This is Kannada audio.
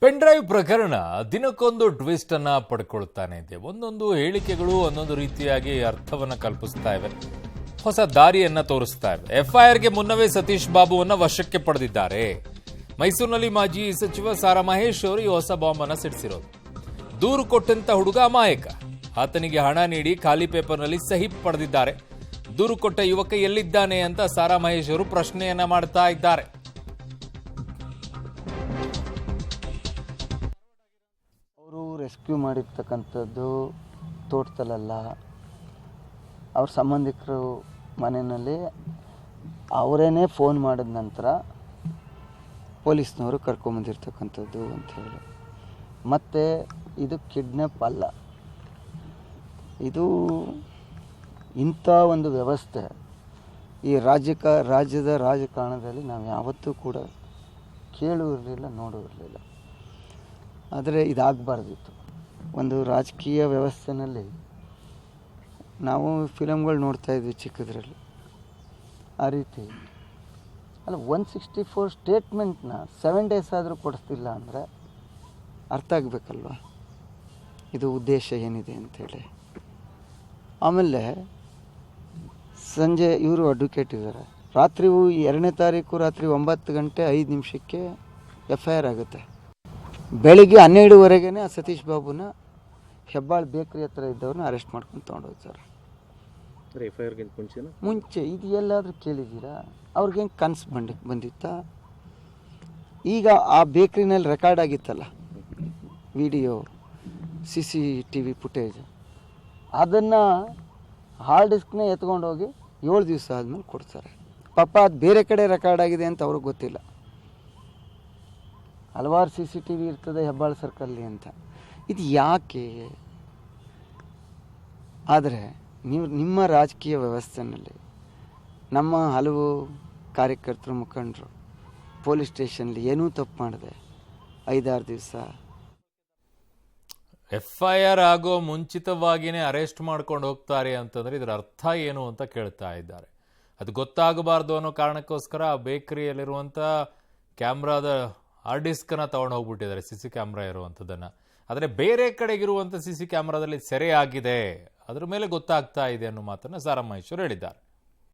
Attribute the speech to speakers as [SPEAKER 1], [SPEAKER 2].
[SPEAKER 1] ಪೆನ್ ಡ್ರೈವ್ ಪ್ರಕರಣ ದಿನಕ್ಕೊಂದು ಟ್ವಿಸ್ಟ್ ಅನ್ನ ಪಡ್ಕೊಳ್ತಾನೆ ಇದೆ. ಒಂದೊಂದು ಹೇಳಿಕೆಗಳು ಒಂದೊಂದು ರೀತಿಯಾಗಿ ಅರ್ಥವನ್ನ ಕಲ್ಪಿಸ್ತಾ ಇವೆ, ಹೊಸ ದಾರಿಯನ್ನ ತೋರಿಸ್ತಾ ಇವೆ. ಎಫ್ಐಆರ್ಗೆ ಮುನ್ನವೇ ಸತೀಶ್ ಬಾಬುವನ್ನ ವಶಕ್ಕೆ ಪಡೆದಿದ್ದಾರೆ. ಮೈಸೂರಿನಲ್ಲಿ ಮಾಜಿ ಸಚಿವ ಸಾರಾ ಮಹೇಶ್ ಅವರು ಈ ಹೊಸ ಬಾಂಬ್ ಅನ್ನ ಸಿಡಿಸಿರೋದು. ದೂರು ಕೊಟ್ಟಂತ ಹುಡುಗ ಅಮಾಯಕ, ಆತನಿಗೆ ಹಣ ನೀಡಿ ಖಾಲಿ ಪೇಪರ್ನಲ್ಲಿ ಸಹಿ ಪಡೆದಿದ್ದಾರೆ. ದೂರು ಕೊಟ್ಟ ಯುವಕ ಎಲ್ಲಿದ್ದಾನೆ ಅಂತ ಸಾರಾ ಮಹೇಶ್ ಅವರು ಪ್ರಶ್ನೆಯನ್ನ ಮಾಡ್ತಾ ಇದ್ದಾರೆ.
[SPEAKER 2] ರೆಸ್ಕ್ಯೂ ಮಾಡಿರ್ತಕ್ಕಂಥದ್ದು ತೋಟದಲ್ಲ, ಅವ್ರ ಸಂಬಂಧಿಕರು ಮನೆಯಲ್ಲಿ ಅವರೇನೇ ಫೋನ್ ಮಾಡಿದ ನಂತರ ಪೊಲೀಸ್ನವರು ಕರ್ಕೊಂಬಂದಿರ್ತಕ್ಕಂಥದ್ದು ಅಂತ ಹೇಳಿ. ಮತ್ತು ಇದು ಕಿಡ್ನ್ಯಾಪ್ ಅಲ್ಲ, ಇದು ಇಂಥ ಒಂದು ವ್ಯವಸ್ಥೆ ಈ ರಾಜ್ಯದ ರಾಜಕಾರಣದಲ್ಲಿ ನಾವು ಯಾವತ್ತೂ ಕೂಡ ಕೇಳೂ ಇರಲಿಲ್ಲ, ನೋಡೂ ಇರಲಿಲ್ಲ. ಆದರೆ ಇದಾಗಬಾರ್ದಿತ್ತು. ಒಂದು ರಾಜಕೀಯ ವ್ಯವಸ್ಥೆಯಲ್ಲಿ ನಾವು ಫಿಲಮ್ಗಳು ನೋಡ್ತಾ ಇದ್ವಿ ಚಿಕ್ಕದ್ರಲ್ಲಿ, ಆ ರೀತಿ ಅಲ್ಲ 164 ಸ್ಟೇಟ್ಮೆಂಟ್ನ 7 days ಆದರೂ ಕೊಡಿಸ್ತಿಲ್ಲ ಅಂದರೆ ಅರ್ಥ ಆಗಬೇಕಲ್ವ ಇದು ಉದ್ದೇಶ ಏನಿದೆ ಅಂಥೇಳಿ. ಆಮೇಲೆ ಸಂಜೆ ಇವರು ಅಡ್ವೊಕೇಟ್ ಇದ್ದಾರೆ, ರಾತ್ರಿ 2ನೇ ತಾರೀಕು ರಾತ್ರಿ 9 ಗಂಟೆ 5 ನಿಮಿಷಕ್ಕೆ FIR ಆಗುತ್ತೆ. ಬೆಳಿಗ್ಗೆ 12ವರೆಗೆ ಆ ಸತೀಶ್ ಬಾಬುನ ಹೆಬ್ಬಾಳ್ ಬೇಕ್ರಿ ಹತ್ರ ಇದ್ದವ್ರನ್ನ ಅರೆಸ್ಟ್ ಮಾಡ್ಕೊಂಡು ತೊಗೊಂಡೋಗ್ತಾರೆ. ಮುಂಚೆ ಇದು ಎಲ್ಲಾದರೂ ಕೇಳಿದ್ದೀರಾ? ಅವ್ರಿಗೇನು ಕನಸು ಬಂದಿತ್ತಾ? ಈಗ ಆ ಬೇಕ್ರಿನಲ್ಲಿ ರೆಕಾರ್ಡ್ ಆಗಿತ್ತಲ್ಲ ವಿಡಿಯೋ, CCTV ಫುಟೇಜ್, ಅದನ್ನು ಹಾರ್ಡ್ ಡಿಸ್ಕ್ನೇ ಎತ್ಕೊಂಡೋಗಿ 7 ದಿವಸ ಆದಮೇಲೆ ಕೊಡ್ತಾರೆ. ಪಾಪ ಅದು ಬೇರೆ ಕಡೆ ರೆಕಾರ್ಡ್ ಆಗಿದೆ ಅಂತ ಅವ್ರಿಗೆ ಗೊತ್ತಿಲ್ಲ. ಹಲವಾರು CCTV ಇರ್ತದೆ ಹೆಬ್ಬಾಳ ಸರ್ಕಲ್ಲಿ ಅಂತ. ಇದು ಯಾಕೆ? ಆದರೆ ನೀವು ನಿಮ್ಮ ರಾಜಕೀಯ ವ್ಯವಸ್ಥೆಯಲ್ಲಿ ನಮ್ಮ ಹಲವು ಕಾರ್ಯಕರ್ತರು, ಮುಖಂಡರು ಪೊಲೀಸ್ ಸ್ಟೇಷನ್ಲಿ ಏನೂ ತಪ್ಪು ಮಾಡಿದೆ 5-6 ದಿವಸ
[SPEAKER 1] FIR ಆಗೋ ಮುಂಚಿತವಾಗಿಯೇ ಅರೆಸ್ಟ್ ಮಾಡ್ಕೊಂಡು ಹೋಗ್ತಾರೆ ಅಂತಂದ್ರೆ ಇದರ ಅರ್ಥ ಏನು ಅಂತ ಕೇಳ್ತಾ ಇದ್ದಾರೆ. ಅದು ಗೊತ್ತಾಗಬಾರ್ದು ಅನ್ನೋ ಕಾರಣಕ್ಕೋಸ್ಕರ ಆ ಬೇಕರಿಯಲ್ಲಿರುವಂಥ ಕ್ಯಾಮ್ರಾದ ಹಾರ್ಡ್ ಡಿಸ್ಕನ್ನು ತಗೊಂಡು ಹೋಗ್ಬಿಟ್ಟಿದ್ದಾರೆ, CC ಕ್ಯಾಮ್ರಾ ಇರುವಂಥದ್ದನ್ನು. ಆದರೆ ಬೇರೆ ಕಡೆಗಿರುವಂಥ CC ಕ್ಯಾಮ್ರಾದಲ್ಲಿ ಸೆರೆ ಆಗಿದೆ, ಅದ್ರ ಮೇಲೆ ಗೊತ್ತಾಗ್ತಾ ಇದೆ ಅನ್ನೋ ಮಾತನ್ನು ಸಾರಾ ಮಹೇಶ್ ಹೇಳಿದ್ದಾರೆ.